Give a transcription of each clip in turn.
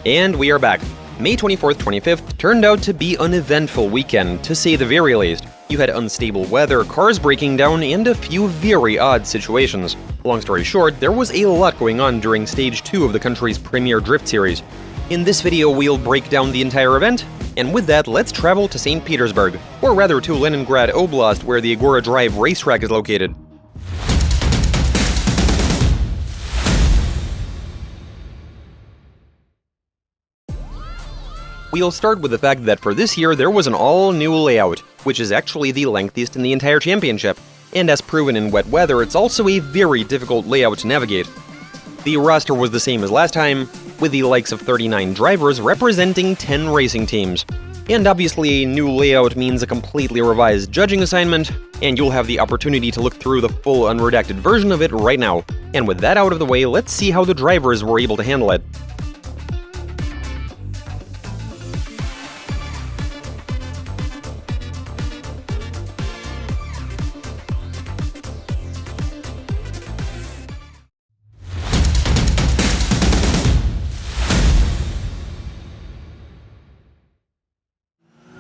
And we are back. May 24th, 25th turned out to be an eventful weekend, to say the very least. You had unstable weather, cars breaking down, and a few very odd situations. Long story short, there was a lot going on during Stage 2 of the country's premier drift series. In this video, we'll break down the entire event, and with that, let's travel to St. Petersburg, or rather to Leningrad Oblast, where the Igora Drive racetrack is located. We'll start with the fact that for this year there was an all-new layout, which is actually the lengthiest in the entire championship. And as proven in wet weather, it's also a very difficult layout to navigate. The roster was the same as last time, with the likes of 39 drivers representing 10 racing teams. And obviously a new layout means a completely revised judging assignment, and you'll have the opportunity to look through the full unredacted version of it right now. And with that out of the way, let's see how the drivers were able to handle it.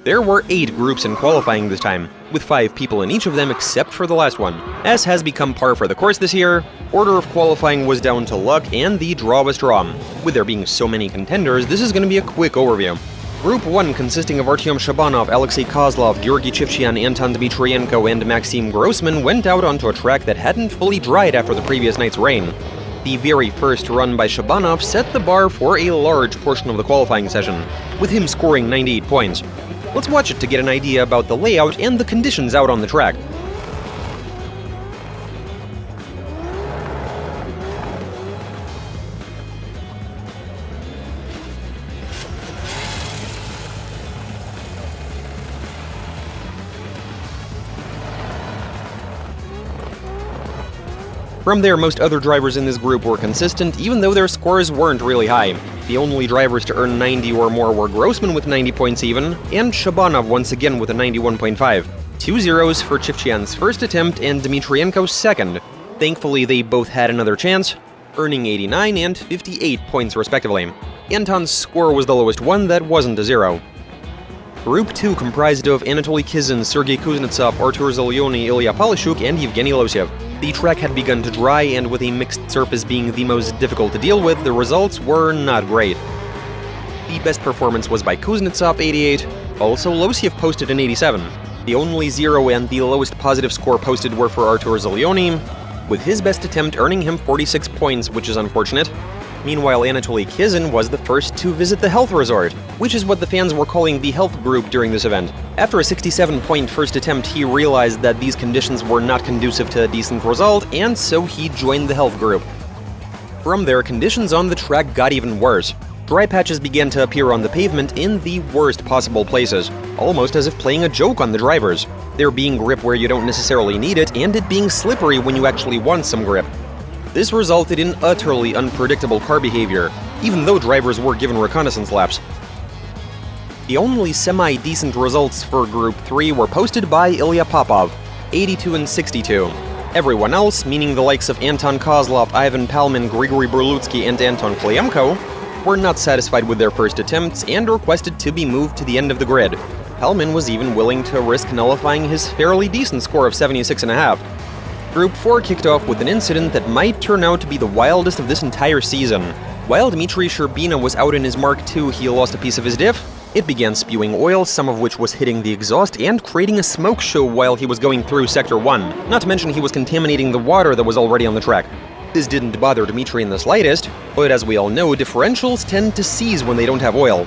There were 8 groups in qualifying this time, with 5 people in each of them except for the last one. As has become par for the course this year, order of qualifying was down to luck and the draw was drawn. With there being so many contenders, this is going to be a quick overview. Group 1, consisting of Artyom Shabanov, Alexei Kozlov, Georgy Chivchyan, Anton Dmitrienko, and Maxim Grossman, went out onto a track that hadn't fully dried after the previous night's rain. The very first run by Shabanov set the bar for a large portion of the qualifying session, with him scoring 98 points. Let's watch it to get an idea about the layout and the conditions out on the track. From there, most other drivers in this group were consistent, even though their scores weren't really high. The only drivers to earn 90 or more were Grossman with 90 points even, and Shabanov once again with a 91.5. 2 zeros for Chivchyan's first attempt and Dmitrienko's second. Thankfully, they both had another chance, earning 89 and 58 points respectively. Anton's score was the lowest one that wasn't a zero. Group 2 comprised of Anatoly Kizin, Sergei Kuznetsov, Artur Zelyony, Ilya Polishuk, and Evgeny Losyev. The track had begun to dry, and with a mixed surface being the most difficult to deal with, the results were not great. The best performance was by Kuznetsov, 88, also Losyev posted an 87. The only zero and the lowest positive score posted were for Artur Zelyony, with his best attempt earning him 46 points, which is unfortunate. Meanwhile, Anatoly Kizin was the first to visit the health resort, which is what the fans were calling the health group during this event. After a 67-point first attempt, he realized that these conditions were not conducive to a decent result, and so he joined the health group. From there, conditions on the track got even worse. Dry patches began to appear on the pavement in the worst possible places, almost as if playing a joke on the drivers. There being grip where you don't necessarily need it, and it being slippery when you actually want some grip. This resulted in utterly unpredictable car behavior, even though drivers were given reconnaissance laps. The only semi-decent results for Group 3 were posted by Ilya Popov, 82 and 62. Everyone else, meaning the likes of Anton Kozlov, Ivan Palmin, Grigory Burlutsky, and Anton Klyemko, were not satisfied with their first attempts and requested to be moved to the end of the grid. Palmin was even willing to risk nullifying his fairly decent score of 76.5. Group 4 kicked off with an incident that might turn out to be the wildest of this entire season. While Dmitry Sherbina was out in his Mark II, he lost a piece of his diff. It began spewing oil, some of which was hitting the exhaust and creating a smoke show while he was going through Sector 1. Not to mention he was contaminating the water that was already on the track. This didn't bother Dmitry in the slightest, but as we all know, differentials tend to seize when they don't have oil.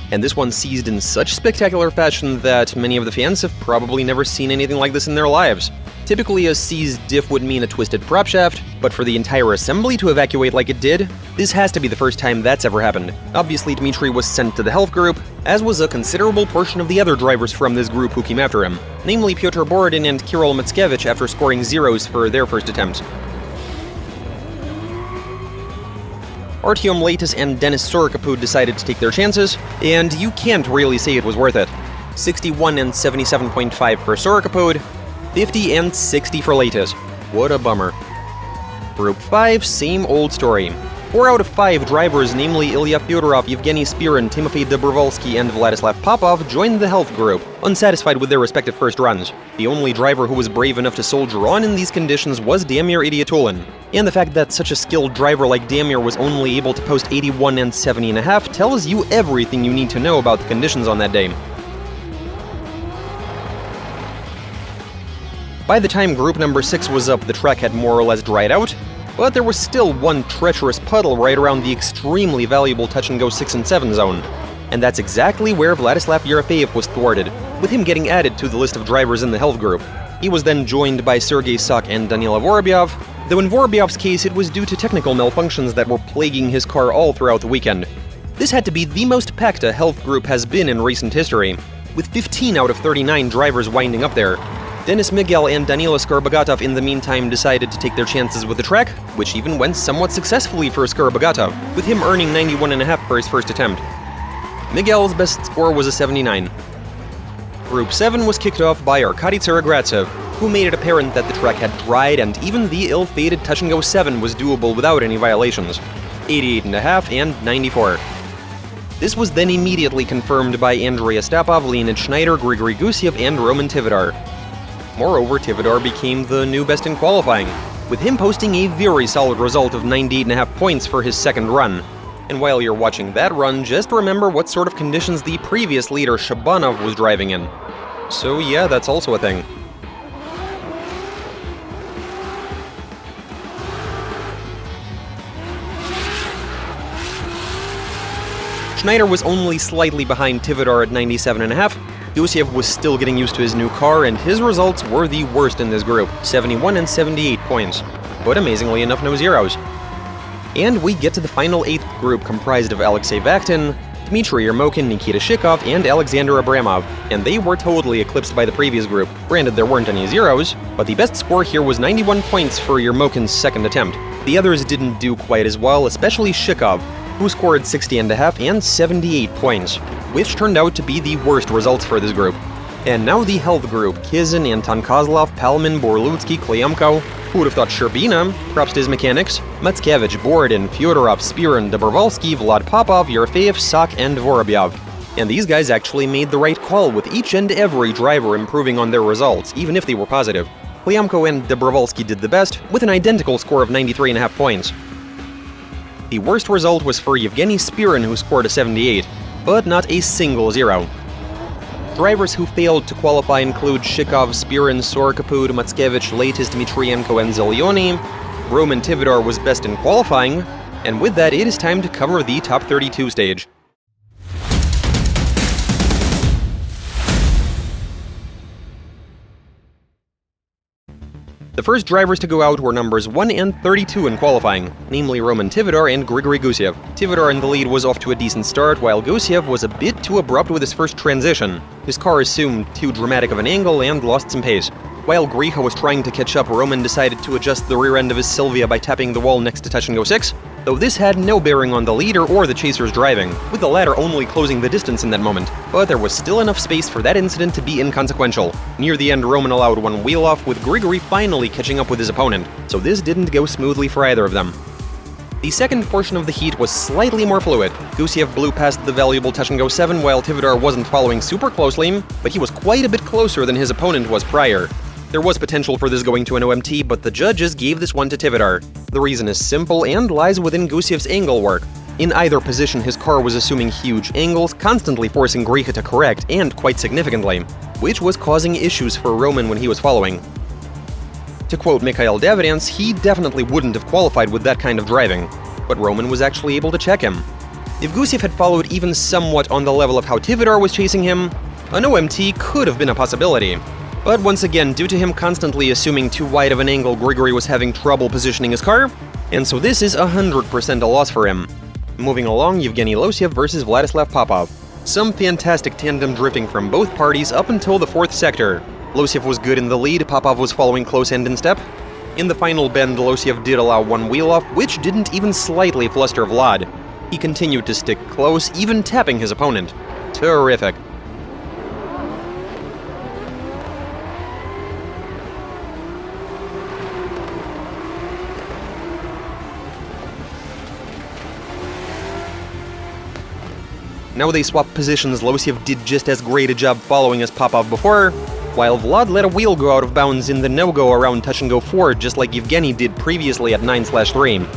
And this one seized in such spectacular fashion that many of the fans have probably never seen anything like this in their lives. Typically, a seized diff would mean a twisted prop shaft, but for the entire assembly to evacuate like it did, this has to be the first time that's ever happened. Obviously, Dmitry was sent to the health group, as was a considerable portion of the other drivers from this group who came after him, namely Pyotr Borodin and Kirill Mitskevich after scoring zeros for their first attempts. Artyom Leitis and Denis Sorokopud decided to take their chances, and you can't really say it was worth it. 61 and 77.5 for Sorokopud, 50 and 60 for Leitis. What a bummer. Group 5, same old story. 4 out of 5 drivers, namely Ilya Fyodorov, Yevgeny Spirin, Timofey Dobrovolsky, and Vladislav Popov, joined the health group, unsatisfied with their respective first runs. The only driver who was brave enough to soldier on in these conditions was Damir Idiatulin. And the fact that such a skilled driver like Damir was only able to post 81 and 70.5 tells you everything you need to know about the conditions on that day. By the time group number 6 was up, the track had more or less dried out, but there was still one treacherous puddle right around the extremely valuable touch-and-go 6 and 7 zone. And that's exactly where Vladislav Yerofeyev was thwarted, with him getting added to the list of drivers in the health group. He was then joined by Sergei Sak and Danila Vorobyov, though in Vorobyov's case it was due to technical malfunctions that were plaguing his car all throughout the weekend. This had to be the most packed a health group has been in recent history, with 15 out of 39 drivers winding up there. Denis Miguel and Danila Skarbogatov in the meantime decided to take their chances with the track, which even went somewhat successfully for Skarbogatov, with him earning 91.5 for his first attempt. Miguel's best score was a 79. Group 7 was kicked off by Arkady Tsaragradzev, who made it apparent that the track had dried and even the ill-fated touch-and-go 7 was doable without any violations. 88.5 and 94. This was then immediately confirmed by Andrei Ostapov, Leonid Schneider, Grigory Gusiev, and Roman Tividar. Moreover, Tividar became the new best in qualifying, with him posting a very solid result of 98.5 points for his second run. And while you're watching that run, just remember what sort of conditions the previous leader Shabanov was driving in. So yeah, that's also a thing. Schneider was only slightly behind Tividar at 97.5. Gusiev was still getting used to his new car, and his results were the worst in this group, 71 and 78 points. But amazingly enough, no zeros. And we get to the final 8th group, comprised of Alexei Vakhtin, Dmitry Yermokin, Nikita Shikov, and Alexander Abramov, and they were totally eclipsed by the previous group. Granted, there weren't any zeros, but the best score here was 91 points for Yermokin's second attempt. The others didn't do quite as well, especially Shikov, who scored 60.5 and 78 points, which turned out to be the worst results for this group. And now the health group, Kizin, Anton Kozlov, Palmin, Borlutsky, Klyamko, who would have thought Sherbina, props to his mechanics, Matskevich, Borodin, Fyodorov, Spirin, Dobrovolsky, Vlad Popov, Yerofeyev, Sak, and Vorobyov. And these guys actually made the right call, with each and every driver improving on their results, even if they were positive. Klyamko and Dobrovolsky did the best, with an identical score of 93.5 points. The worst result was for Yevgeny Spirin, who scored a 78, but not a single zero. Drivers who failed to qualify include Shikov, Spirin, Sorokapud, Matskevich, Latist, Dmitrienko, and Zelyony. Roman Tividar was best in qualifying, and with that, it is time to cover the top 32 stage. The first drivers to go out were numbers 1 and 32 in qualifying, namely Roman Tividar and Grigory Gusiev. Tividar in the lead was off to a decent start, while Gusiev was a bit too abrupt with his first transition. His car assumed too dramatic of an angle and lost some pace. While Griha was trying to catch up, Roman decided to adjust the rear end of his Silvia by tapping the wall next to touch-and-go 6, though this had no bearing on the leader or the chaser's driving, with the latter only closing the distance in that moment. But there was still enough space for that incident to be inconsequential. Near the end, Roman allowed one wheel off, with Grigory finally catching up with his opponent, so this didn't go smoothly for either of them. The second portion of the heat was slightly more fluid. Gusiev blew past the valuable touch-and-go 7 while Tividar wasn't following super closely, but he was quite a bit closer than his opponent was prior. There was potential for this going to an OMT, but the judges gave this one to Tividar. The reason is simple and lies within Gusiev's angle work. In either position, his car was assuming huge angles, constantly forcing Griha to correct, and quite significantly, which was causing issues for Roman when he was following. To quote Mikhail Davidans, he definitely wouldn't have qualified with that kind of driving, but Roman was actually able to check him. If Gusiev had followed even somewhat on the level of how Tividar was chasing him, an OMT could have been a possibility. But once again, due to him constantly assuming too wide of an angle, Grigory was having trouble positioning his car, and so this is 100% a loss for him. Moving along, Yevgeny Losiev versus Vladislav Popov. Some fantastic tandem drifting from both parties up until the 4th sector. Losiev was good in the lead, Popov was following close end in step. In the final bend, Losiev did allow one wheel off, which didn't even slightly fluster Vlad. He continued to stick close, even tapping his opponent. Terrific. Now they swapped positions. Losiev did just as great a job following as Popov before, while Vlad let a wheel go out of bounds in the no-go around touch-and-go 4, just like Yevgeny did previously at 9/3.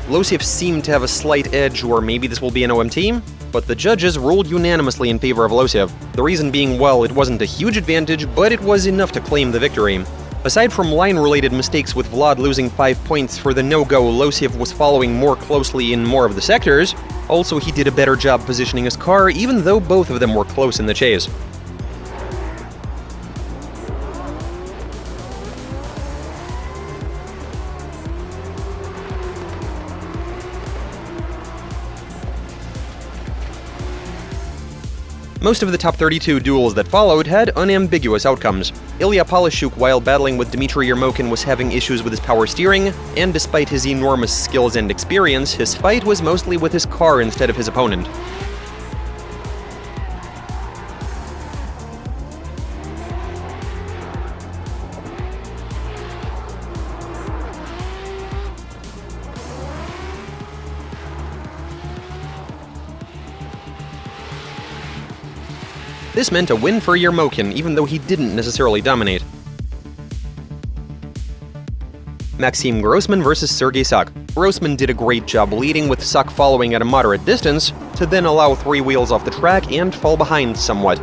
Losiev seemed to have a slight edge, or maybe this will be an OMT, but the judges ruled unanimously in favor of Losiev. The reason being, well, it wasn't a huge advantage, but it was enough to claim the victory. Aside from line-related mistakes with Vlad losing 5 points for the no-go, Losiev was following more closely in more of the sectors. Also, he did a better job positioning his car, even though both of them were close in the chase. Most of the top 32 duels that followed had unambiguous outcomes. Ilya Polishchuk, while battling with Dmitry Yermokin, was having issues with his power steering, and despite his enormous skills and experience, his fight was mostly with his car instead of his opponent. This meant a win for Yermokin, even though he didn't necessarily dominate. Maxim Grossman vs. Sergei Sak. Grossman did a great job leading, with Sak following at a moderate distance, to then allow 3 wheels off the track and fall behind somewhat.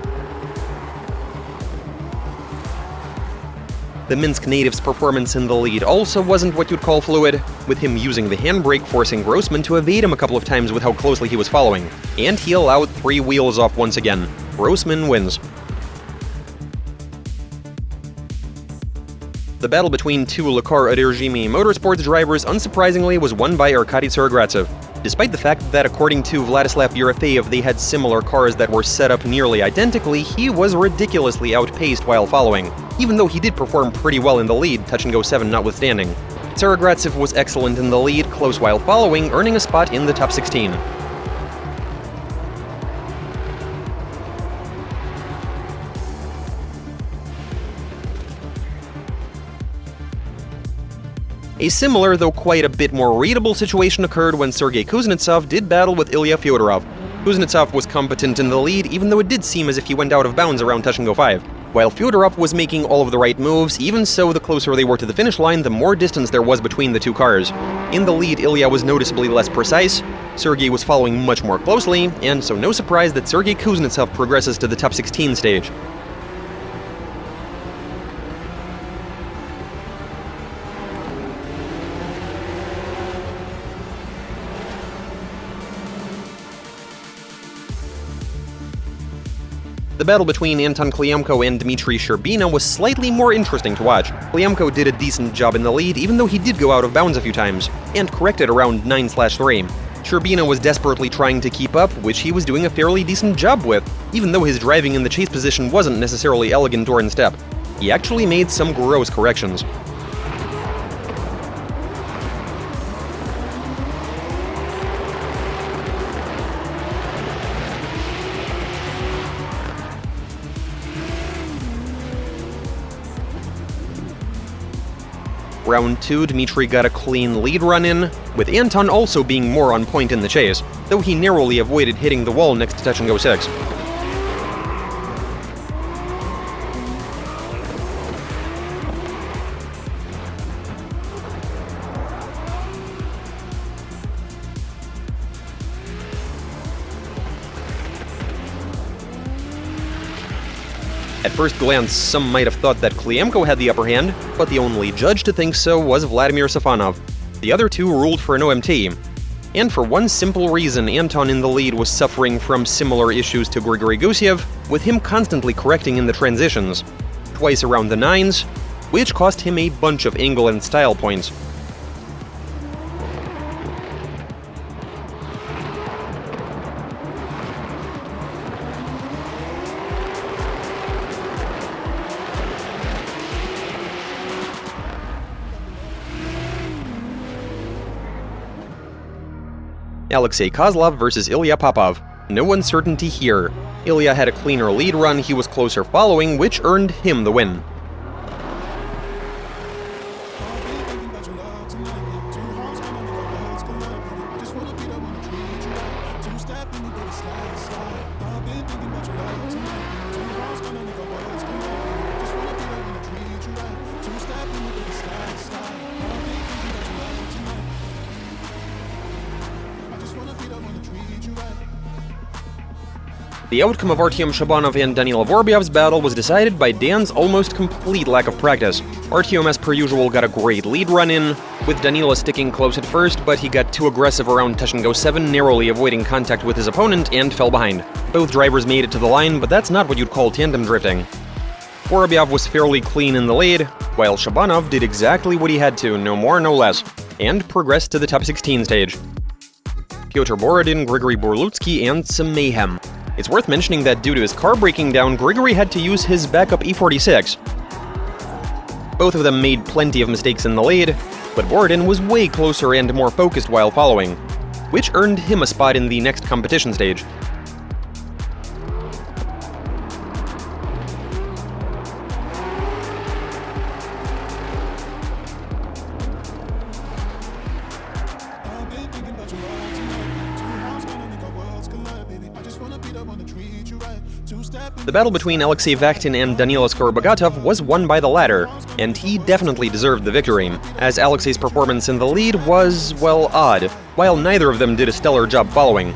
The Minsk native's performance in the lead also wasn't what you'd call fluid, with him using the handbrake forcing Grossman to evade him a couple of times with how closely he was following. And he allowed 3 wheels off once again. Grossman wins. The battle between two Lekar Aderjimi Motorsports drivers unsurprisingly was won by Arkady Tsarogratsev. Despite the fact that according to Vladislav Yerofeyev they had similar cars that were set up nearly identically, he was ridiculously outpaced while following, even though he did perform pretty well in the lead, touch-and-go 7 notwithstanding. Tsarogratsev was excellent in the lead, close while following, earning a spot in the top 16. A similar, though quite a bit more readable situation occurred when Sergei Kuznetsov did battle with Ilya Fyodorov. Kuznetsov was competent in the lead, even though it did seem as if he went out of bounds around touch-and-go 5. While Fyodorov was making all of the right moves, even so, the closer they were to the finish line, the more distance there was between the two cars. In the lead, Ilya was noticeably less precise, Sergei was following much more closely, and so no surprise that Sergei Kuznetsov progresses to the top 16 stage. The battle between Anton Kliemko and Dmitry Sherbina was slightly more interesting to watch. Kliemko did a decent job in the lead, even though he did go out of bounds a few times, and corrected around 9/3. Sherbina was desperately trying to keep up, which he was doing a fairly decent job with, even though his driving in the chase position wasn't necessarily elegant or in step. He actually made some gross corrections. Round 2, Dmitry got a clean lead run-in, with Anton also being more on point in the chase, though he narrowly avoided hitting the wall next to touch-and-go 6. At first glance, some might have thought that Kliemko had the upper hand, but the only judge to think so was Vladimir Safanov. The other two ruled for an OMT. And for one simple reason, Anton in the lead was suffering from similar issues to Grigory Gusiev, with him constantly correcting in the transitions, twice around the 9s, which cost him a bunch of angle and style points. Alexei Kozlov versus Ilya Popov. No uncertainty here. Ilya had a cleaner lead run, he was closer following, which earned him the win. The outcome of Artyom Shabanov and Danila Vorbyov's battle was decided by Dan's almost complete lack of practice. Artyom, as per usual, got a great lead run in, with Danila sticking close at first, but he got too aggressive around touch and go 7, narrowly avoiding contact with his opponent, and fell behind. Both drivers made it to the line, but that's not what you'd call tandem drifting. Vorobyov was fairly clean in the lead, while Shabanov did exactly what he had to, no more, no less, and progressed to the top 16 stage. Pyotr Borodin, Grigory Burlutsky, and some mayhem. It's worth mentioning that due to his car breaking down, Grigory had to use his backup E46. Both of them made plenty of mistakes in the lead, but Borodin was way closer and more focused while following, which earned him a spot in the next competition stage. The battle between Alexei Vakhtin and Danila Skorobogatov was won by the latter, and he definitely deserved the victory, as Alexei's performance in the lead was, well, odd, while neither of them did a stellar job following.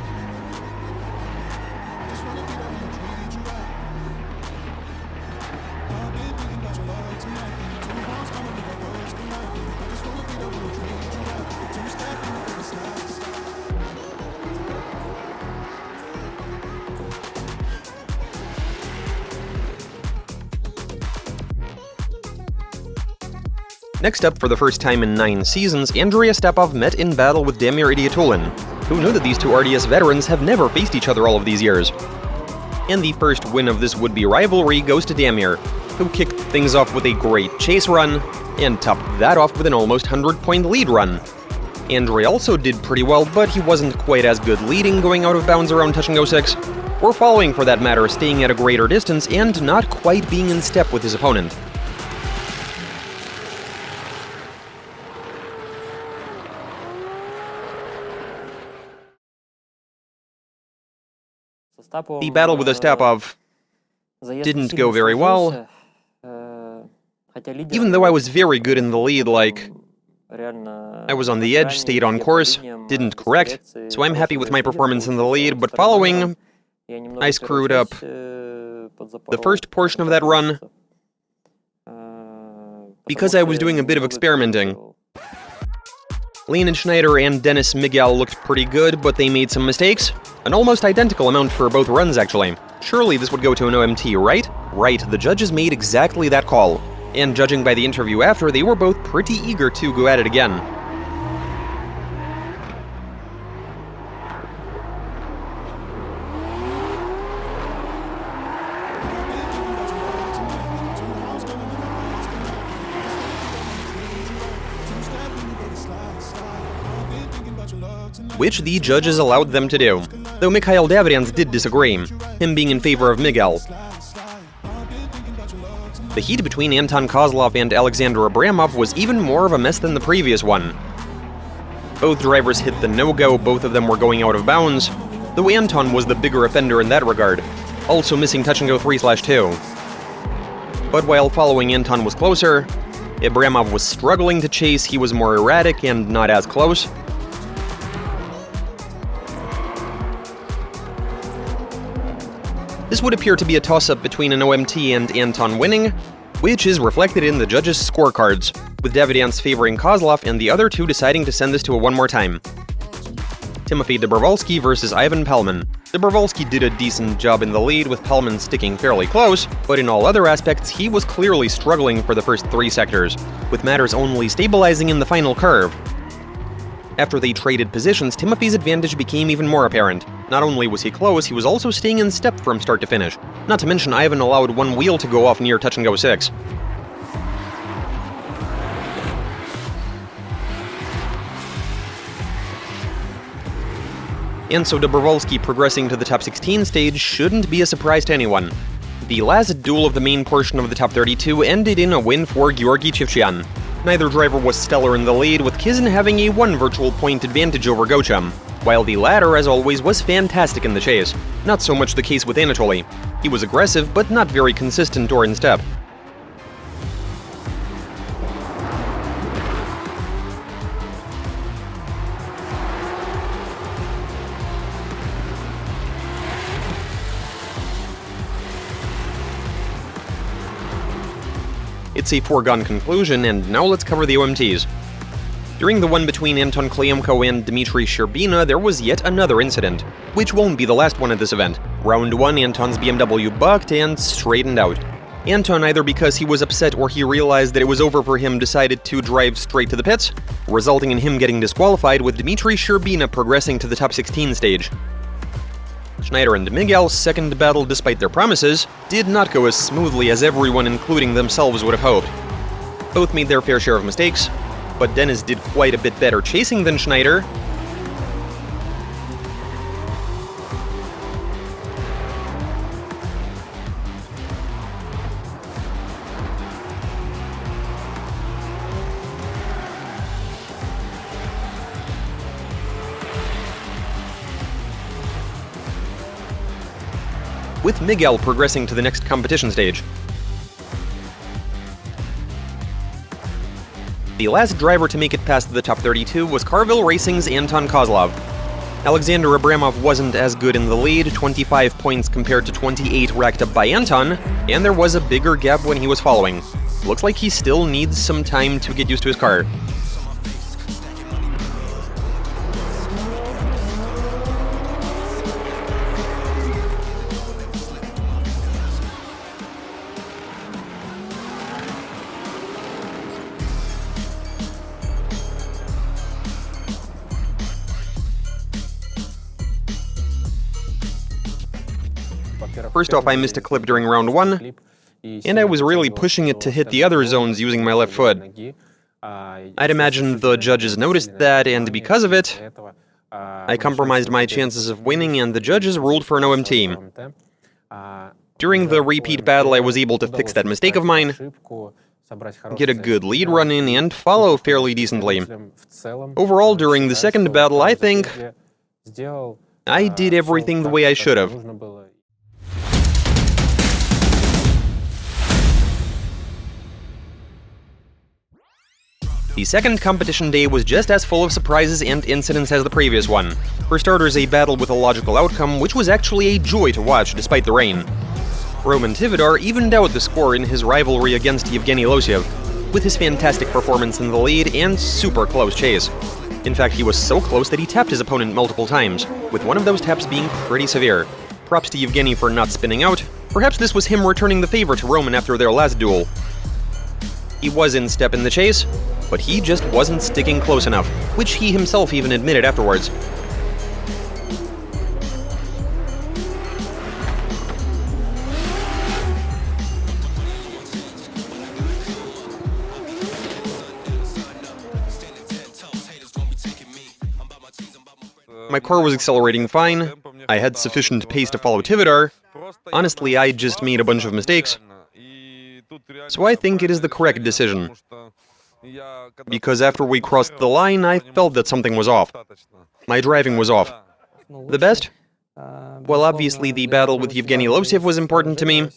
Next up, for the first time in 9 seasons, Andrei Ostapov met in battle with Damir Idiatulin. Who knew that these two RDS veterans have never faced each other all of these years? And the first win of this would-be rivalry goes to Damir, who kicked things off with a great chase run, and topped that off with an almost 100-point lead run. Andrei also did pretty well, but he wasn't quite as good leading, going out of bounds around touching 06, or following for that matter, staying at a greater distance and not quite being in step with his opponent. The battle with Ostapov didn't go very well. Even though I was very good in the lead, I was on the edge, stayed on course, didn't correct, so I'm happy with my performance in the lead, but following, I screwed up the first portion of that run because I was doing a bit of experimenting. Leonid Schneider and Denis Miguel looked pretty good, but they made some mistakes. An almost identical amount for both runs, actually. Surely this would go to an OMT, right? Right, the judges made exactly that call. And judging by the interview after, they were both pretty eager to go at it again. Which the judges allowed them to do, though Mikhail Davrians did disagree, him being in favor of Miguel. The heat between Anton Kozlov and Alexander Abramov was even more of a mess than the previous one. Both drivers hit the no-go, both of them were going out of bounds, though Anton was the bigger offender in that regard, also missing touch-and-go 3/2. But while following Anton was closer, Abramov was struggling to chase, he was more erratic and not as close. This would appear to be a toss-up between an OMT and Anton winning, which is reflected in the judges' scorecards, with Davidians favoring Kozlov and the other two deciding to send this to a one more time. Timofey Dobrovolsky versus Ivan Pelman. Dobrovolsky did a decent job in the lead, with Pelman sticking fairly close, but in all other aspects he was clearly struggling for the first 3 sectors, with matters only stabilizing in the final curve. After they traded positions, Timofey's advantage became even more apparent. Not only was he close, he was also staying in step from start to finish. Not to mention, Ivan allowed one wheel to go off near touch-and-go 6. And so Dobrovolsky progressing to the top 16 stage shouldn't be a surprise to anyone. The last duel of the main portion of the top 32 ended in a win for Georgy Chevchyan. Neither driver was stellar in the lead, with Kizin having a 1 virtual point advantage over Gocham, while the latter, as always, was fantastic in the chase. Not so much the case with Anatoly. He was aggressive, but not very consistent or in step. It's a foregone conclusion, and now let's cover the OMTs. During the one between Anton Kliemko and Dmitry Sherbina, there was yet another incident, which won't be the last one at this event. Round 1, Anton's BMW bucked and straightened out. Anton, either because he was upset or he realized that it was over for him, decided to drive straight to the pits, resulting in him getting disqualified, with Dmitry Sherbina progressing to the top 16 stage. Schneider and Miguel's second battle, despite their promises, did not go as smoothly as everyone, including themselves, would have hoped. Both made their fair share of mistakes, but Dennis did quite a bit better chasing than Schneider. With Miguel progressing to the next competition stage. The last driver to make it past the top 32 was Carville Racing's Anton Kozlov. Alexander Abramov wasn't as good in the lead, 25 points compared to 28 racked up by Anton, and there was a bigger gap when he was following. Looks like he still needs some time to get used to his car. First off, I missed a clip during round 1, and I was really pushing it to hit the other zones using my left foot. I'd imagine the judges noticed that, and because of it, I compromised my chances of winning, and the judges ruled for an OMT. During the repeat battle, I was able to fix that mistake of mine, get a good lead run in, and follow fairly decently. Overall, during the second battle, I think I did everything the way I should have. The second competition day was just as full of surprises and incidents as the previous one. For starters, a battle with a logical outcome, which was actually a joy to watch despite the rain. Roman Tividar evened out the score in his rivalry against Yevgeny Losyev, with his fantastic performance in the lead and super close chase. In fact, he was so close that he tapped his opponent multiple times, with one of those taps being pretty severe. Props to Yevgeny for not spinning out. Perhaps this was him returning the favor to Roman after their last duel. He was in step in the chase, but he just wasn't sticking close enough, which he himself even admitted afterwards. My car was accelerating fine, I had sufficient pace to follow Tividar. Honestly, I just made a bunch of mistakes. So I think it is the correct decision. Because after we crossed the line, I felt that something was off. My driving was off. The best? Well, obviously the battle with Yevgeny Losyev was important to me.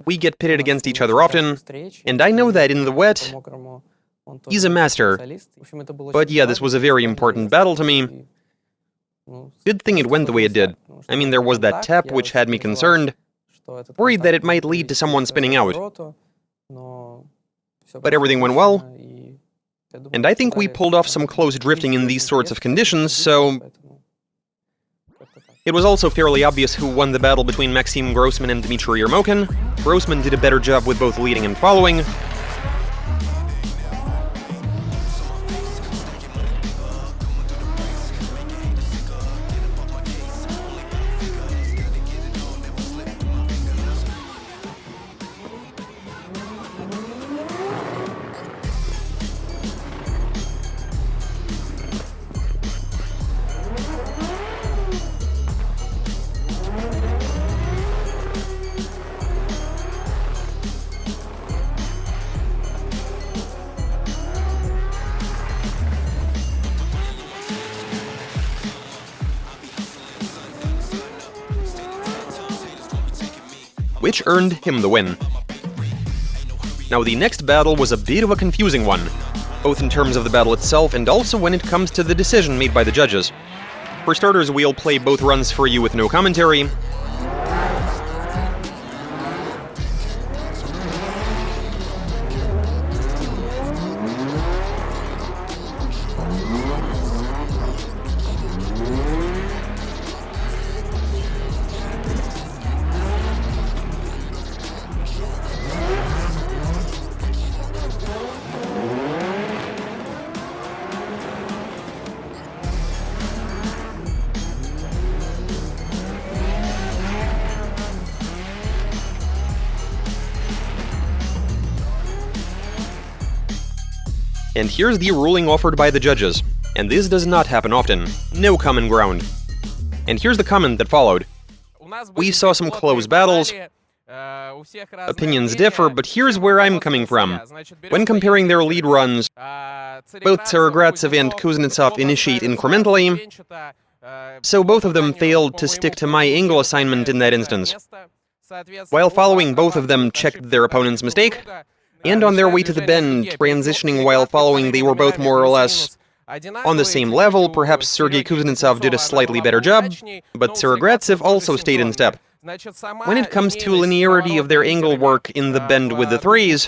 We get pitted against each other often, and I know that in the wet, he's a master. But yeah, this was a very important battle to me. Good thing it went the way it did. I mean, there was that tap which had me concerned, worried that it might lead to someone spinning out. But everything went well, and I think we pulled off some close drifting in these sorts of conditions, so... It was also fairly obvious who won the battle between Maxim Grossman and Dmitry Yermokin. Grossman did a better job with both leading and following. which earned him the win. Now, the next battle was a bit of a confusing one, both in terms of the battle itself and also when it comes to the decision made by the judges. For starters, we'll play both runs for you with no commentary. And here's the ruling offered by the judges, and this does not happen often. No common ground. And here's the comment that followed. We saw some close battles. Opinions differ, but here's where I'm coming from. When comparing their lead runs, both Tsarogratsev and Kuznetsov initiate incrementally, so both of them failed to stick to my angle assignment in that instance. While following, both of them checked their opponent's mistake, and on their way to the bend, transitioning while following, they were both more or less on the same level. Perhaps Sergei Kuznetsov did a slightly better job, but Tsarogratsev also stayed in step. When it comes to linearity of their angle work in the bend with the threes,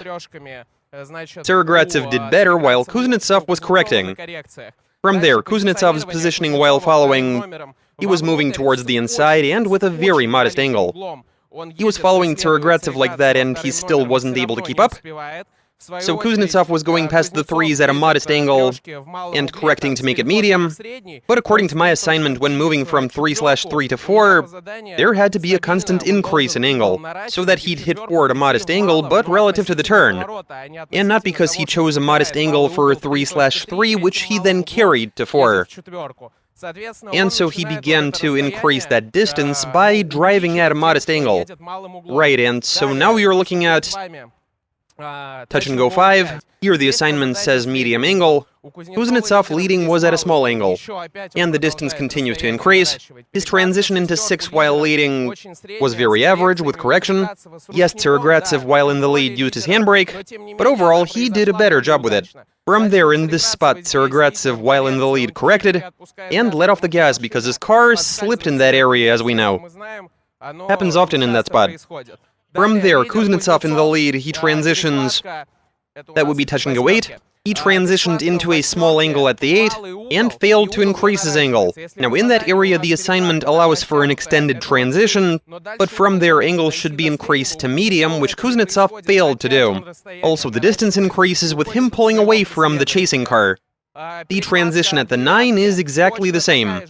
Tsarogratsev did better while Kuznetsov was correcting. From there, Kuznetsov's positioning while following, he was moving towards the inside and with a very modest angle. He was following Tsarogratsev like that and he still wasn't able to keep up. So Kuznetsov was going past the threes at a modest angle and correcting to make it medium. But according to my assignment, when moving from 3/3 to 4, there had to be a constant increase in angle, so that he'd hit 4 at a modest angle, but relative to the turn. And not because he chose a modest angle for 3/3, which he then carried to 4. And so he began to increase that distance by driving at a modest angle. Right, and so now you're looking at touch and go 5. Here the assignment says medium angle. Kuznetsov leading was at a small angle, and the distance continues to increase. His transition into 6 while leading was very average, with correction. Yes, Tsarogratsev while in the lead used his handbrake, but overall he did a better job with it. From there, in this spot, Tsarogratsev while in the lead corrected and let off the gas because his car slipped in that area, as we know. Happens often in that spot. From there, Kuznetsov in the lead, he transitions, that would be touch and go 8. He transitioned into a small angle at the 8, and failed to increase his angle. Now in that area the assignment allows for an extended transition, but from there angle should be increased to medium, which Kuznetsov failed to do. Also the distance increases with him pulling away from the chasing car. The transition at the 9 is exactly the same.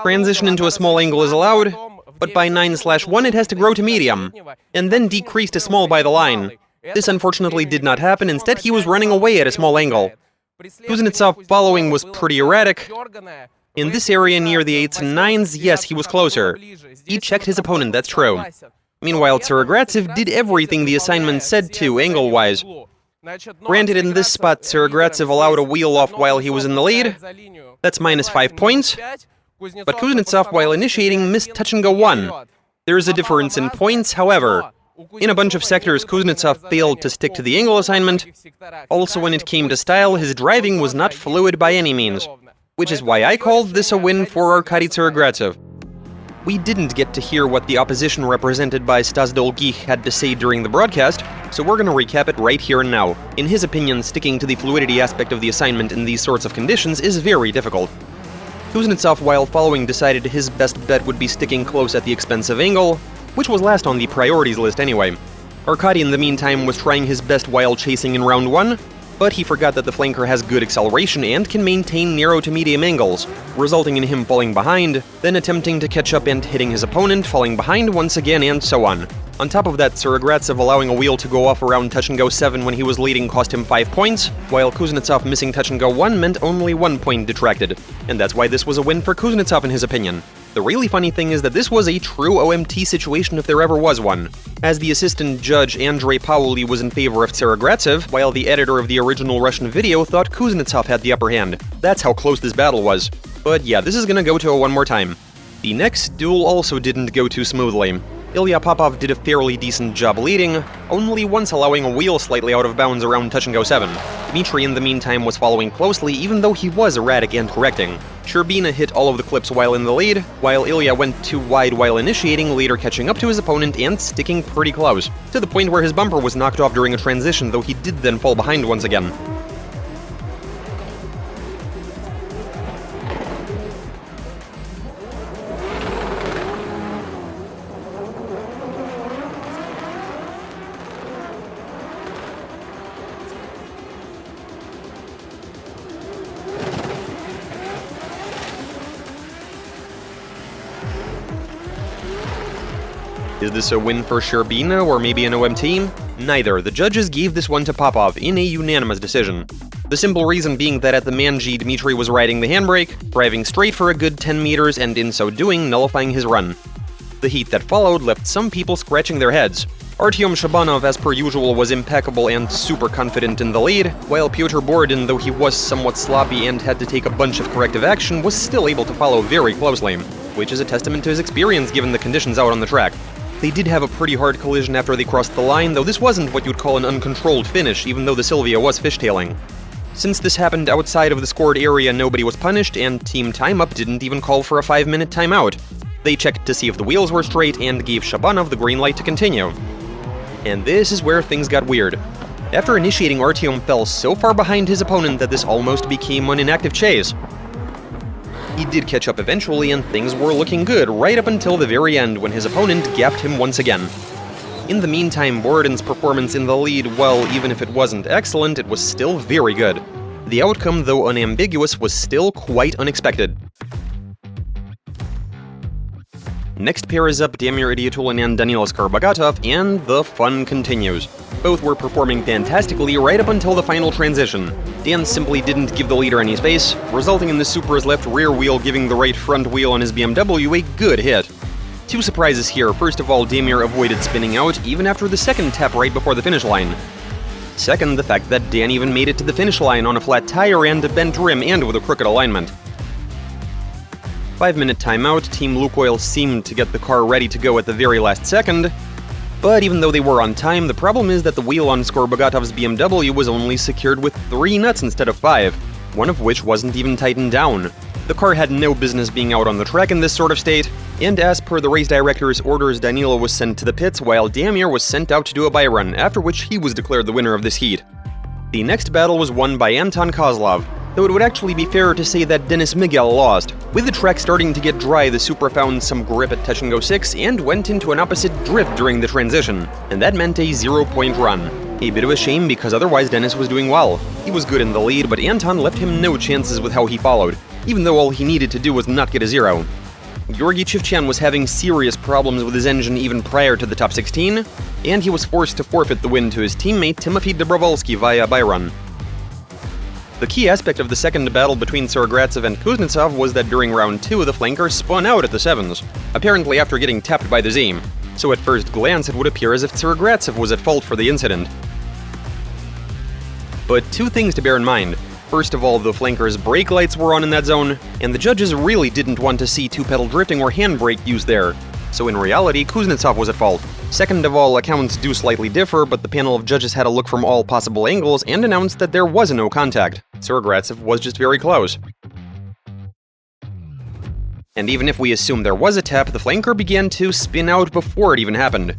Transition into a small angle is allowed, but by 9/1 it has to grow to medium, and then decrease to small by the line. This unfortunately did not happen, instead he was running away at a small angle. Kuznetsov following was pretty erratic. In this area near the 8s and 9s, yes, he was closer. He checked his opponent, that's true. Meanwhile, Tsarogratsev did everything the assignment said to, angle-wise. Granted, in this spot, Tsarogratsev allowed a wheel off while he was in the lead. That's -5 points. But Kuznetsov, while initiating, missed touch and go 1. There is a difference in points, however. In a bunch of sectors, Kuznetsov failed to stick to the angle assignment. Also, when it came to style, his driving was not fluid by any means, which is why I called this a win for Arkady Tsarogratsev. We didn't get to hear what the opposition represented by Stas Dolgich had to say during the broadcast, so we're gonna recap it right here and now. In his opinion, sticking to the fluidity aspect of the assignment in these sorts of conditions is very difficult. Kuznetsov, while following, decided his best bet would be sticking close at the expense of angle, which was last on the priorities list anyway. Arkady, in the meantime, was trying his best while chasing in round 1, but he forgot that the flanker has good acceleration and can maintain narrow to medium angles, resulting in him falling behind, then attempting to catch up and hitting his opponent, falling behind once again, and so on. On top of that, Tsarogratsev allowing a wheel to go off around touch and go 7 when he was leading cost him 5 points, while Kuznetsov missing touch and go 1 meant only 1 point detracted. And that's why this was a win for Kuznetsov in his opinion. The really funny thing is that this was a true OMT situation if there ever was one, as the assistant judge Andrei Pauli was in favor of Tsarogratsev, while the editor of the original Russian video thought Kuznetsov had the upper hand. That's how close this battle was. But yeah, this is gonna go to a one more time. The next duel also didn't go too smoothly. Ilya Popov did a fairly decent job leading, only once allowing a wheel slightly out of bounds around touch-and-go 7. Dmitry, in the meantime, was following closely, even though he was erratic and correcting. Sherbina hit all of the clips while in the lead, while Ilya went too wide while initiating, later catching up to his opponent and sticking pretty close, to the point where his bumper was knocked off during a transition, though he did then fall behind once again. Is this a win for Sherbina or maybe an OMT? Neither. The judges gave this one to Popov in a unanimous decision. The simple reason being that at the Man-G, Dmitry was riding the handbrake, driving straight for a good 10 meters, and in so doing, nullifying his run. The heat that followed left some people scratching their heads. Artyom Shabanov, as per usual, was impeccable and super confident in the lead, while Pyotr Borodin, though he was somewhat sloppy and had to take a bunch of corrective action, was still able to follow very closely, which is a testament to his experience given the conditions out on the track. They did have a pretty hard collision after they crossed the line, though this wasn't what you'd call an uncontrolled finish, even though the Silvia was fishtailing. Since this happened outside of the scored area, nobody was punished, and Team Time Up didn't even call for a 5-minute timeout. They checked to see if the wheels were straight and gave Shabanov the green light to continue. And this is where things got weird. After initiating, Artyom fell so far behind his opponent that this almost became an inactive chase. He did catch up eventually, and things were looking good right up until the very end when his opponent gapped him once again. In the meantime, Borodin's performance in the lead, well, even if it wasn't excellent, it was still very good. The outcome, though unambiguous, was still quite unexpected. Next pair is up Damir Idiatulin and Danilo Skarbogatov, and the fun continues. Both were performing fantastically right up until the final transition. Dan simply didn't give the leader any space, resulting in the Supra's left rear wheel giving the right front wheel on his BMW a good hit. Two surprises here. First of all, Damir avoided spinning out even after the second tap right before the finish line. Second, the fact that Dan even made it to the finish line on a flat tire and a bent rim and with a crooked alignment. 5-minute timeout, Team Lukoil seemed to get the car ready to go at the very last second, but even though they were on time, the problem is that the wheel on Skarbogatov's BMW was only secured with 3 nuts instead of 5, one of which wasn't even tightened down. The car had no business being out on the track in this sort of state, and as per the race director's orders, Danilo was sent to the pits while Damir was sent out to do a bye-run, after which he was declared the winner of this heat. The next battle was won by Anton Kozlov, though it would actually be fairer to say that Denis Miguel lost. With the track starting to get dry, the Supra found some grip at touch-and-go 6 and went into an opposite drift during the transition, and that meant a 0-point run. A bit of a shame because otherwise Denis was doing well. He was good in the lead, but Anton left him no chances with how he followed, even though all he needed to do was not get a 0. Georgy Chivchan was having serious problems with his engine even prior to the top 16, and he was forced to forfeit the win to his teammate Timofey Dobrovolsky via bye-run. The key aspect of the second battle between Tsarogratsev and Kuznetsov was that during round 2, the flanker spun out at the 7s, apparently after getting tapped by the Z. So at first glance, it would appear as if Tsarogratsev was at fault for the incident. But two things to bear in mind. First of all, the flanker's brake lights were on in that zone, and the judges really didn't want to see two-pedal drifting or handbrake used there. So in reality, Kuznetsov was at fault. Second of all, accounts do slightly differ, but the panel of judges had a look from all possible angles and announced that there was no contact. Tsarogratsev was just very close. And even if we assume there was a tap, the flanker began to spin out before it even happened.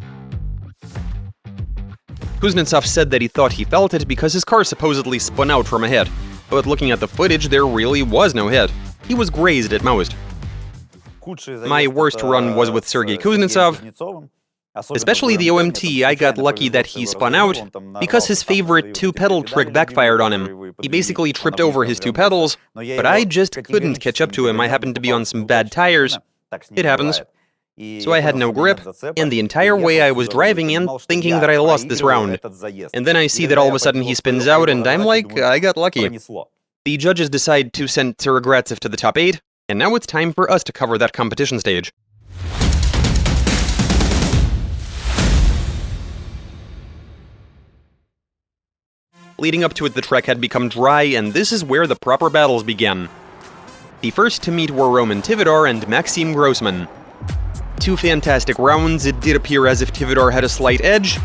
Kuznetsov said that he thought he felt it because his car supposedly spun out from a hit, but looking at the footage, there really was no hit. He was grazed at most. My worst run was with Sergei Kuznetsov. Especially the OMT, I got lucky that he spun out, because his favorite two-pedal trick backfired on him. He basically tripped over his two pedals, but I just couldn't catch up to him. I happened to be on some bad tires. It happens. So I had no grip, and the entire way I was driving in, thinking that I lost this round. And then I see that all of a sudden he spins out, and I'm like, I got lucky. The judges decide to send Tsarogratsev to the top 8, and now it's time for us to cover that competition stage. Leading up to it, the track had become dry, and this is where the proper battles began. The first to meet were Roman Tivadar and Maxim Grossman. 2 fantastic rounds, it did appear as if Tivadar had a slight edge.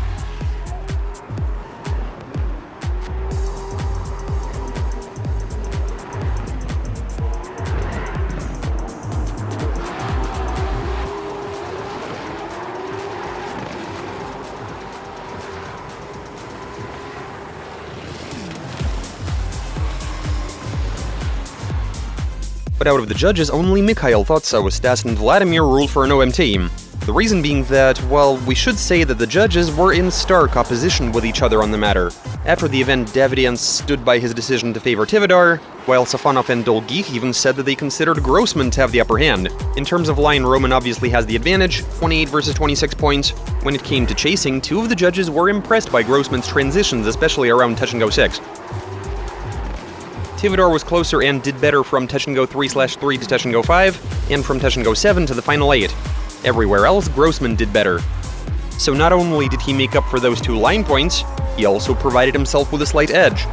But out of the judges, only Mikhail thought so, Stas and Vladimir ruled for an OMT. The reason being that, well, we should say that the judges were in stark opposition with each other on the matter. After the event, Davidian stood by his decision to favor Tivadar, while Safonov and Dolgich even said that they considered Grossman to have the upper hand. In terms of line, Roman obviously has the advantage, 28 versus 26 points. When it came to chasing, 2 of the judges were impressed by Grossman's transitions, especially around touch-and-go 6. Tivadar was closer and did better from touch-and-go 3/3 to touch-and-go 5, and from touch-and-go 7 to the final 8. Everywhere else, Grossman did better. So not only did he make up for those 2 line points, he also provided himself with a slight edge.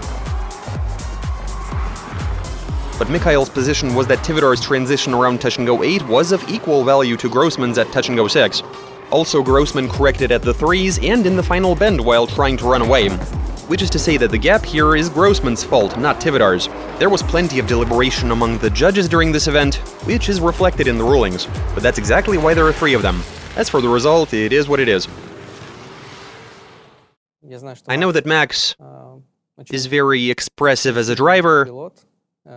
But Mikhail's position was that Tivadar's transition around touch-and-go 8 was of equal value to Grossman's at touch-and-go 6. Also, Grossman corrected at the 3s and in the final bend while trying to run away. Which is to say that the gap here is Grossman's fault, not Tivadar's. There was plenty of deliberation among the judges during this event, which is reflected in the rulings. But that's exactly why there are 3 of them. As for the result, it is what it is. I know that Max is very expressive as a driver,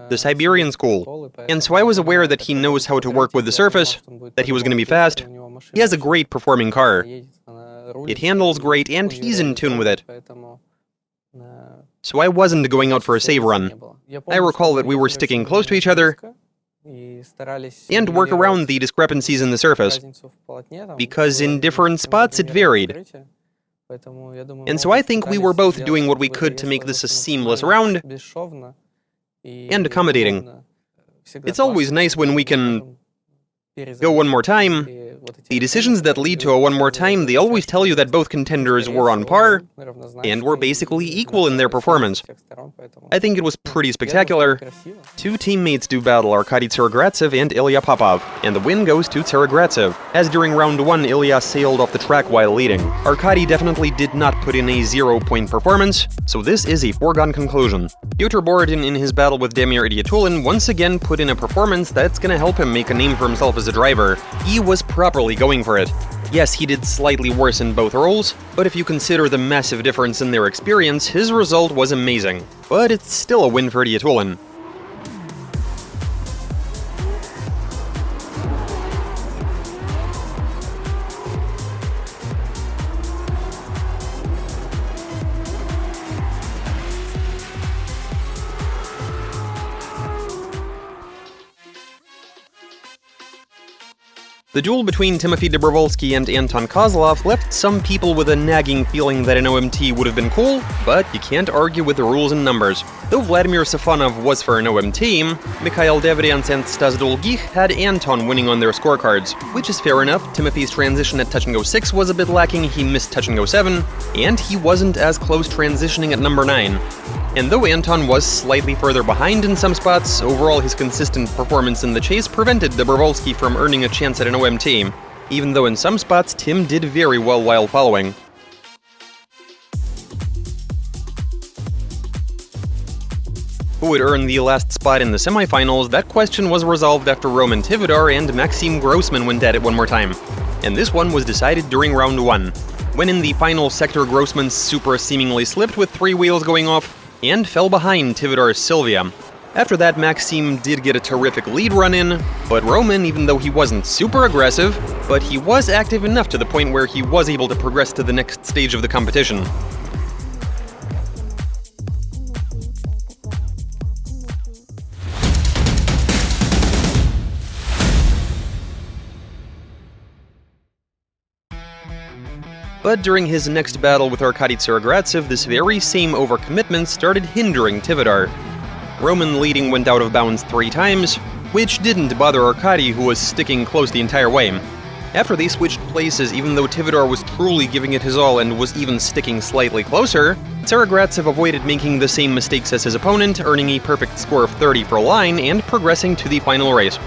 the Siberian's cool, and so I was aware that he knows how to work with the surface, that he was going to be fast. He has a great performing car. It handles great, and he's in tune with it. So I wasn't going out for a save run. I recall that we were sticking close to each other and work around the discrepancies in the surface, because in different spots it varied. And so I think we were both doing what we could to make this a seamless round and accommodating. It's always nice when we can go one more time. The decisions that lead to a one more time, they always tell you that both contenders were on par and were basically equal in their performance. I think it was pretty spectacular. 2 teammates do battle, Arkady Tsarogratsev and Ilya Popov, and the win goes to Tsarogratsev, as during round 1 Ilya sailed off the track while leading. Arkady definitely did not put in a 0-point performance, so this is a foregone conclusion. Pyotr Borodin in his battle with Damir Idiatulin once again put in a performance that's gonna help him make a name for himself as a driver. He was properly going for it. Yes, he did slightly worse in both roles, but if you consider the massive difference in their experience, his result was amazing. But it's still a win for Idiatulin. The duel between Timofey Dobrovolsky and Anton Kozlov left some people with a nagging feeling that an OMT would have been cool, but you can't argue with the rules and numbers. Though Vladimir Safonov was for an OMT, Mikhail Davidians and Stas Dolgich had Anton winning on their scorecards, which is fair enough. Timothy's transition at touch-and-go 6 was a bit lacking, he missed touch-and-go 7, and he wasn't as close transitioning at number 9. And though Anton was slightly further behind in some spots, overall his consistent performance in the chase prevented Dobrovolsky from earning a chance at an OMT, even though in some spots Tim did very well while following. Who would earn the last spot in the semifinals? That question was resolved after Roman Tivadar and Maxim Grossman went at it one more time. And this one was decided during round 1, when in the final sector Grossman's Supra seemingly slipped with 3 wheels going off, and fell behind Tivadar's Silvia. After that, Maxim did get a terrific lead run in, but Roman, even though he wasn't super aggressive, but he was active enough to the point where he was able to progress to the next stage of the competition. But during his next battle with Arkady Tsarogratsev, this very same overcommitment started hindering Tivadar. Roman leading went out of bounds 3 times, which didn't bother Arkady, who was sticking close the entire way. After they switched places, even though Tivadar was truly giving it his all and was even sticking slightly closer, Tsarogratsev avoided making the same mistakes as his opponent, earning a perfect score of 30 for line and progressing to the final race.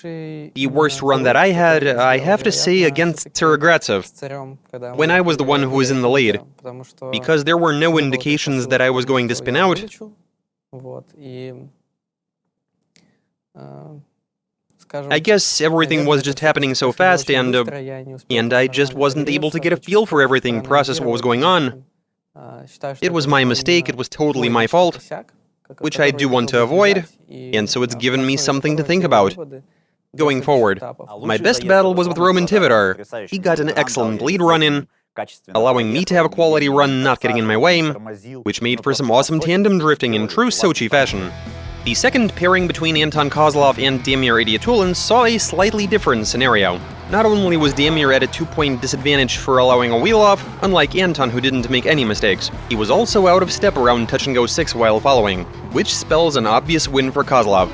The worst run that I had, I have to say, against Tsaragratsev, when I was the one who was in the lead, because there were no indications that I was going to spin out. I guess everything was just happening so fast, and I just wasn't able to get a feel for everything, process what was going on. It was my mistake, it was totally my fault, which I do want to avoid, and so it's given me something to think about going forward. My best battle was with Roman Tivadar. He got an excellent lead run in, allowing me to have a quality run not getting in my way, which made for some awesome tandem drifting in true Sochi fashion. The second pairing between Anton Kozlov and Damir Idiatulin saw a slightly different scenario. Not only was Damir at a 2-point disadvantage for allowing a wheel off, unlike Anton who didn't make any mistakes, he was also out of step around touch-and-go 6 while following, which spells an obvious win for Kozlov.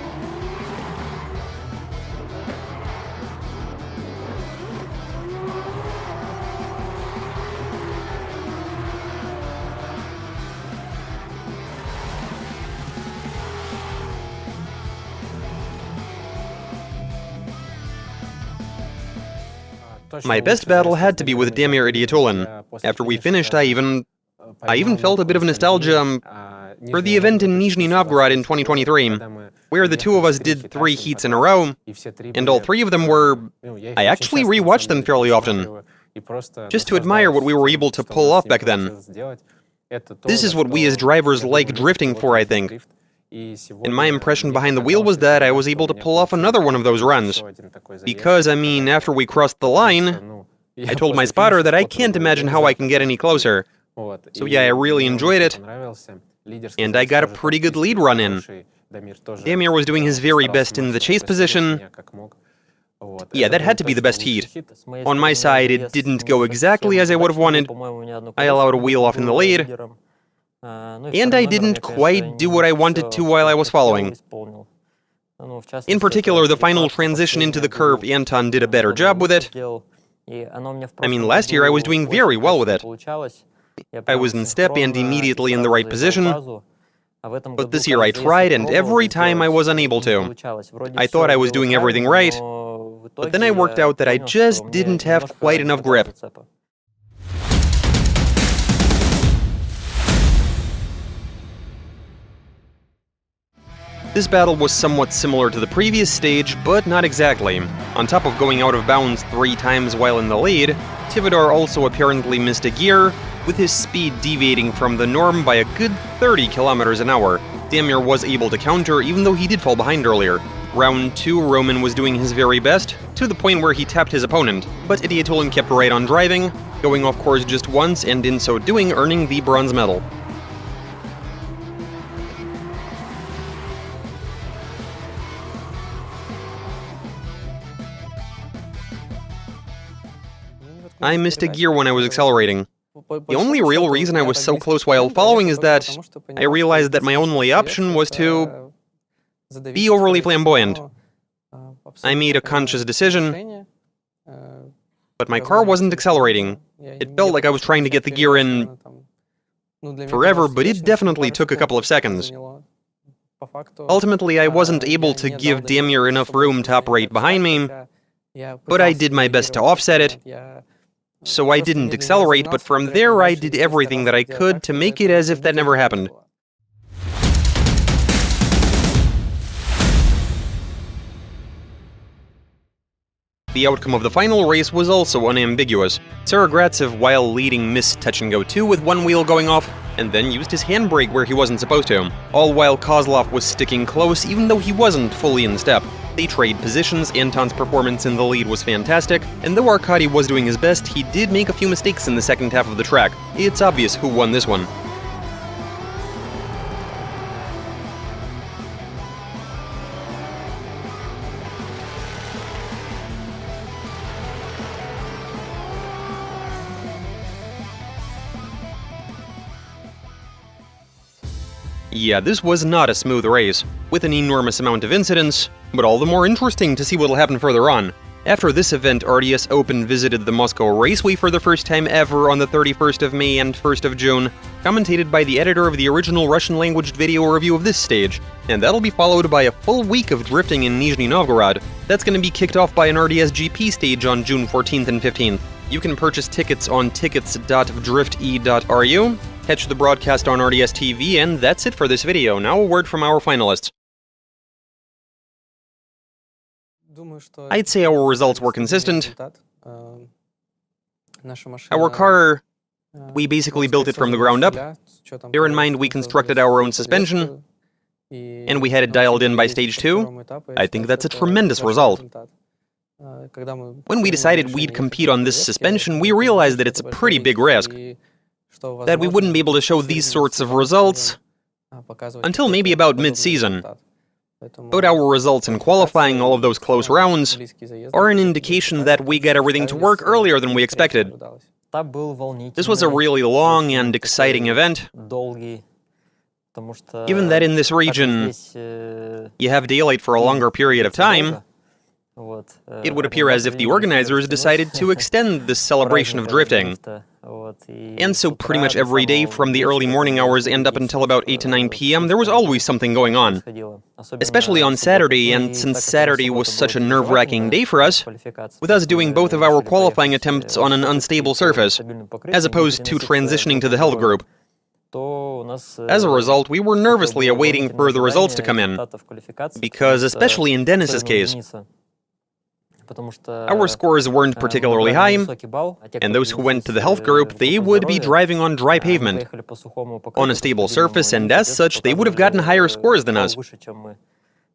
My best battle had to be with Damir Idiatulin. After we finished, I even felt a bit of nostalgia for the event in Nizhny Novgorod in 2023, where the two of us did 3 heats in a row, and all 3 of them were... I actually rewatched them fairly often, just to admire what we were able to pull off back then. This is what we as drivers like drifting for, I think. And my impression behind the wheel was that I was able to pull off another one of those runs. Because, I mean, after we crossed the line, I told my spotter that I can't imagine how I can get any closer. So yeah, I really enjoyed it. And I got a pretty good lead run in. Damir was doing his very best in the chase position. Yeah, that had to be the best heat. On my side, it didn't go exactly as I would have wanted. I allowed a wheel off in the lead. And I didn't quite do what I wanted to while I was following. In particular, the final transition into the curve, Anton did a better job with it. I mean, last year I was doing very well with it. I was in step and immediately in the right position. But this year I tried, and every time I was unable to. I thought I was doing everything right, but then I worked out that I just didn't have quite enough grip. This battle was somewhat similar to the previous stage, but not exactly. On top of going out of bounds 3 times while in the lead, Tivadar also apparently missed a gear, with his speed deviating from the norm by a good 30 kilometers an hour. Damir was able to counter, even though he did fall behind earlier. Round 2, Roman was doing his very best, to the point where he tapped his opponent, but Idiatulin kept right on driving, going off course just once, and in so doing earning the bronze medal. I missed a gear when I was accelerating. The only real reason I was so close while following is that I realized that my only option was to be overly flamboyant. I made a conscious decision, but my car wasn't accelerating. It felt like I was trying to get the gear in forever, but it definitely took a couple of seconds. Ultimately, I wasn't able to give Damir enough room to operate behind me, but I did my best to offset it. So I didn't accelerate, but from there I did everything that I could to make it as if that never happened. The outcome of the final race was also unambiguous. Tsaragratsev, while leading, missed touch-and-go 2 with one wheel going off, and then used his handbrake where he wasn't supposed to, all while Kozlov was sticking close even though he wasn't fully in step. They trade positions, Anton's performance in the lead was fantastic, and though Arkady was doing his best, he did make a few mistakes in the second half of the track. It's obvious who won this one. Yeah, this was not a smooth race, with an enormous amount of incidents, but all the more interesting to see what'll happen further on. After this event, RDS Open visited the Moscow Raceway for the first time ever on the 31st of May and 1st of June, commentated by the editor of the original Russian-language video review of this stage, and that'll be followed by a full week of drifting in Nizhny Novgorod. That's going to be kicked off by an RDS GP stage on June 14th and 15th. You can purchase tickets on tickets.drifte.ru, catch the broadcast on RDS TV, and that's it for this video. Now a word from our finalists. I'd say our results were consistent. Our car, we basically built it from the ground up. Bear in mind, we constructed our own suspension, and we had it dialed in by stage 2. I think that's a tremendous result. When we decided we'd compete on this suspension, we realized that it's a pretty big risk, that we wouldn't be able to show these sorts of results until maybe about mid-season. But our results in qualifying all of those close rounds are an indication that we got everything to work earlier than we expected. This was a really long and exciting event, given that in this region you have daylight for a longer period of time. It would appear as if the organizers decided to extend this celebration of drifting. And so pretty much every day from the early morning hours and up until about 8 to 9 p.m. there was always something going on. Especially on Saturday, and since Saturday was such a nerve-wracking day for us, with us doing both of our qualifying attempts on an unstable surface, as opposed to transitioning to the held group. As a result, we were nervously awaiting for the results to come in, because especially in Denis's case, our scores weren't particularly high, and those who went to the health group, they would be driving on dry pavement, on a stable surface, and as such, they would have gotten higher scores than us.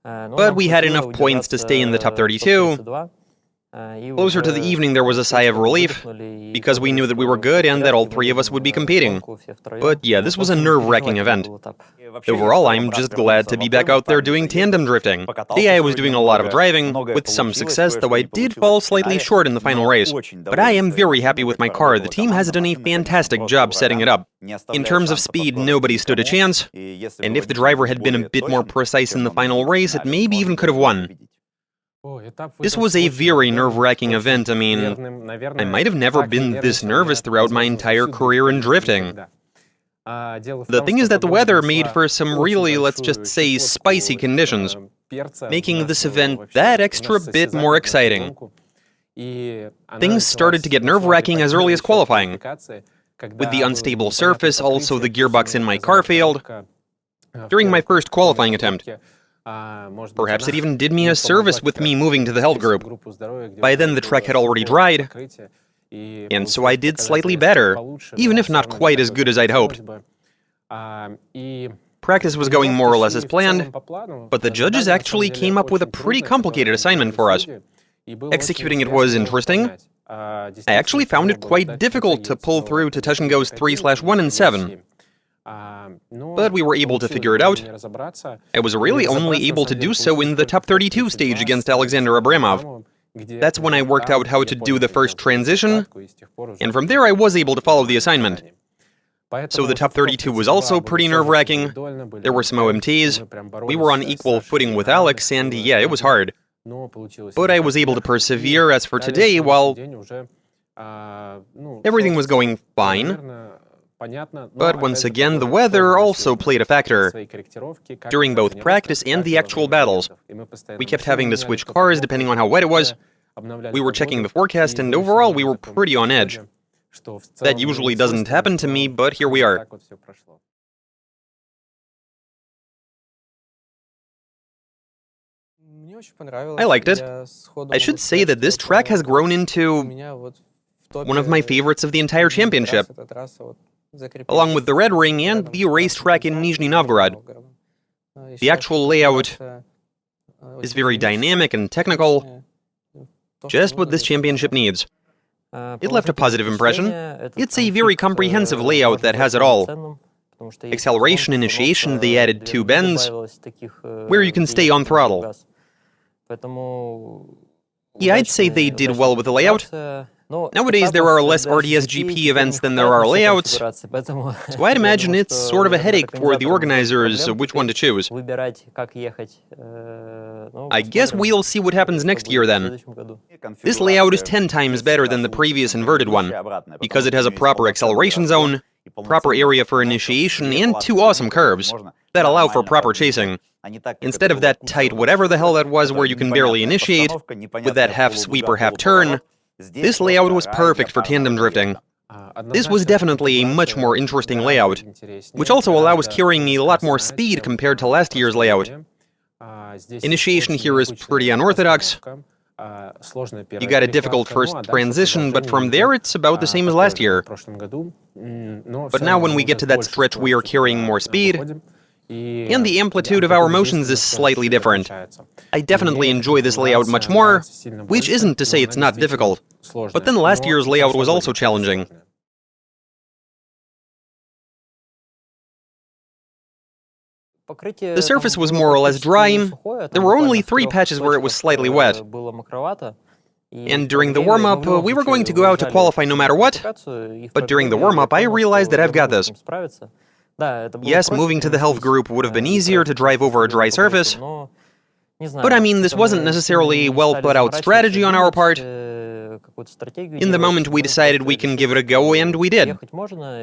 But we had enough points to stay in the top 32. Closer to the evening, there was a sigh of relief, because we knew that we were good and that all three of us would be competing. But yeah, this was a nerve-wracking event. Overall, I'm just glad to be back out there doing tandem drifting. Today I was doing a lot of driving, with some success, though I did fall slightly short in the final race. But I am very happy with my car. The team has done a fantastic job setting it up. In terms of speed, nobody stood a chance, and if the driver had been a bit more precise in the final race, it maybe even could have won. This was a very nerve-wracking event. I mean, I might have never been this nervous throughout my entire career in drifting. The thing is that the weather made for some really, let's just say, spicy conditions, making this event that extra bit more exciting. Things started to get nerve-wracking as early as qualifying. With the unstable surface, also the gearbox in my car failed during my first qualifying attempt. Perhaps it even did me a service with me moving to the health group. By then the track had already dried, and so I did slightly better, even if not quite as good as I'd hoped. Practice was going more or less as planned, but the judges actually came up with a pretty complicated assignment for us. Executing it was interesting. I actually found it quite difficult to pull through to touch and goes 3/1 and 7. But we were able to figure it out. I was really only able to do so in the top 32 stage against Alexander Abramov. That's when I worked out how to do the first transition, and from there I was able to follow the assignment. So the top 32 was also pretty nerve-wracking. There were some OMTs. We were on equal footing with Alex, and yeah, it was hard. But I was able to persevere. As for today, well, everything was going fine. But once again, the weather also played a factor. During both practice and the actual battles, we kept having to switch cars depending on how wet it was. We were checking the forecast, and overall we were pretty on edge. That usually doesn't happen to me, but here we are. I liked it. I should say that this track has grown into one of my favorites of the entire championship, along with the Red Ring and the racetrack in Nizhny Novgorod. The actual layout is very dynamic and technical, just what this championship needs. It left a positive impression. It's a very comprehensive layout that has it all. Acceleration, initiation, they added 2 bends, where you can stay on throttle. Yeah, I'd say they did well with the layout. Nowadays, there are less RDS GP events than there are layouts, so I'd imagine it's sort of a headache for the organizers which one to choose. I guess we'll see what happens next year then. This layout is 10 times better than the previous inverted one, because it has a proper acceleration zone, proper area for initiation, and 2 awesome curves that allow for proper chasing. Instead of that tight whatever the hell that was where you can barely initiate, with that half sweep or half turn, this layout was perfect for tandem drifting. This was definitely a much more interesting layout, which also allows carrying a lot more speed compared to last year's layout. Initiation here is pretty unorthodox. You got a difficult first transition, but from there it's about the same as last year. But now when we get to that stretch we are carrying more speed, and the amplitude of our motions is slightly different. I definitely enjoy this layout much more, which isn't to say it's not difficult. But then last year's layout was also challenging. The surface was more or less dry. There were only 3 patches where it was slightly wet. And during the warm-up, we were going to go out to qualify no matter what, but during the warm-up I realized that I've got this. Yes, moving to the health group would have been easier to drive over a dry surface, but I mean, this wasn't necessarily a well-thought-out strategy on our part. In the moment we decided we can give it a go, and we did.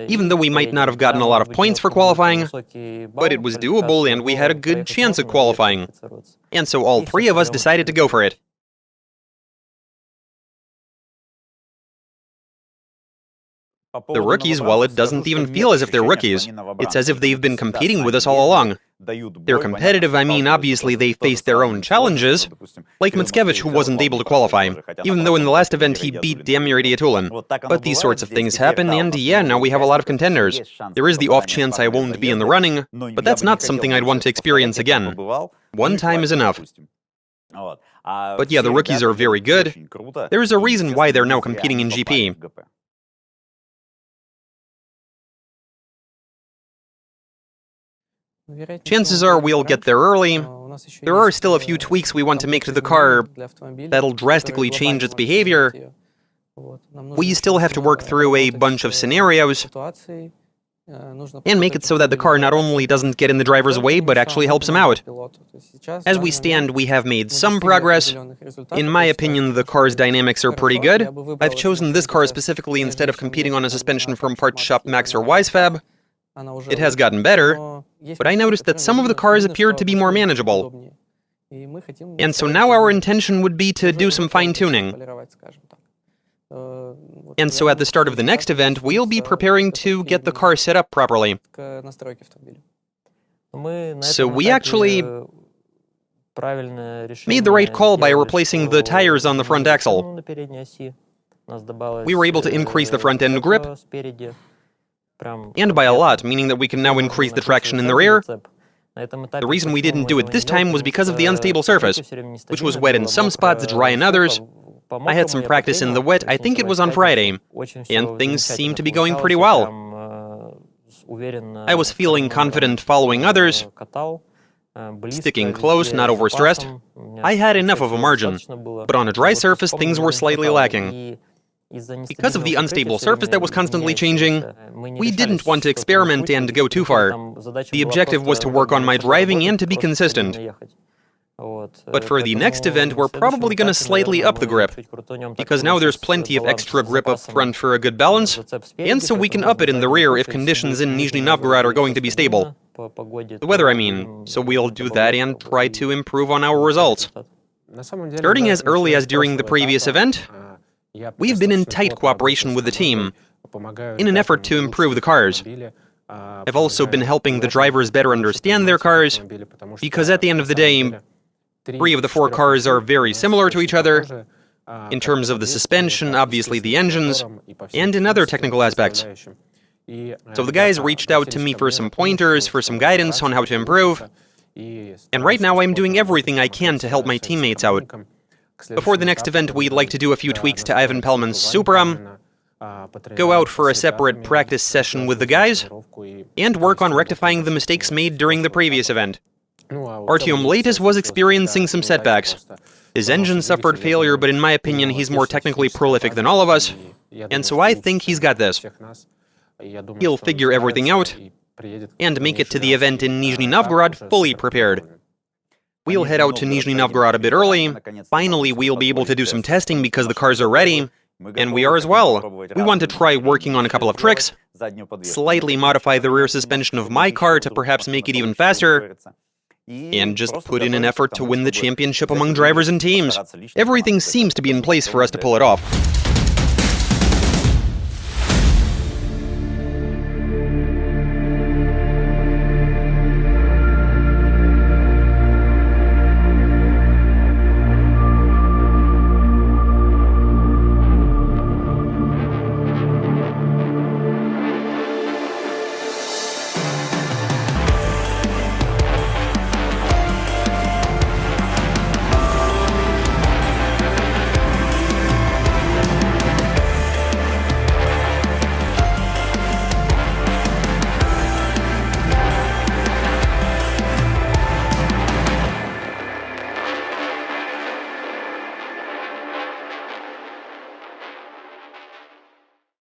Even though we might not have gotten a lot of points for qualifying, but it was doable and we had a good chance at qualifying. And so all 3 of us decided to go for it. The rookies, well, it doesn't even feel as if they're rookies. It's as if they've been competing with us all along. They're competitive, I mean, obviously they faced their own challenges, like Mickiewicz, who wasn't able to qualify, even though in the last event he beat Damir Idiatulin. But these sorts of things happen, and yeah, now we have a lot of contenders. There is the off chance I won't be in the running, but that's not something I'd want to experience again. One time is enough. But yeah, the rookies are very good. There is a reason why they're now competing in GP. Chances are we'll get there early. There are still a few tweaks we want to make to the car that'll drastically change its behavior. We still have to work through a bunch of scenarios and make it so that the car not only doesn't get in the driver's way, but actually helps him out. As we stand, we have made some progress. In my opinion, the car's dynamics are pretty good. I've chosen this car specifically instead of competing on a suspension from Parts Shop Max or Weisfab. It has gotten better, but I noticed that some of the cars appeared to be more manageable. And so now our intention would be to do some fine-tuning. And so at the start of the next event, we'll be preparing to get the car set up properly. So we actually made the right call by replacing the tires on the front axle. We were able to increase the front end grip, and by a lot, meaning that we can now increase the traction in the rear. The reason we didn't do it this time was because of the unstable surface, which was wet in some spots, dry in others. I had some practice in the wet, I think it was on Friday, and things seemed to be going pretty well. I was feeling confident following others, sticking close, not overstressed. I had enough of a margin, but on a dry surface things were slightly lacking. Because of the unstable surface that was constantly changing, we didn't want to experiment and go too far. The objective was to work on my driving and to be consistent. But for the next event, we're probably going to slightly up the grip, because now there's plenty of extra grip up front for a good balance, and so we can up it in the rear if conditions in Nizhny Novgorod are going to be stable. The weather, I mean, so we'll do that and try to improve on our results. Starting as early as during the previous event, we've been in tight cooperation with the team, in an effort to improve the cars. I've also been helping the drivers better understand their cars, because at the end of the day, 3 of the 4 cars are very similar to each other, in terms of the suspension, obviously the engines, and in other technical aspects. So the guys reached out to me for some pointers, for some guidance on how to improve, and right now I'm doing everything I can to help my teammates out. Before the next event, we'd like to do a few tweaks to Ivan Pelman's Supra, go out for a separate practice session with the guys, and work on rectifying the mistakes made during the previous event. Artyom Leitis was experiencing some setbacks. His engine suffered failure, but in my opinion, he's more technically prolific than all of us, and so I think he's got this. He'll figure everything out and make it to the event in Nizhny Novgorod fully prepared. We'll head out to Nizhny Novgorod a bit early. Finally, we'll be able to do some testing because the cars are ready, and we are as well. We want to try working on a couple of tricks, slightly modify the rear suspension of my car to perhaps make it even faster, and just put in an effort to win the championship among drivers and teams. Everything seems to be in place for us to pull it off.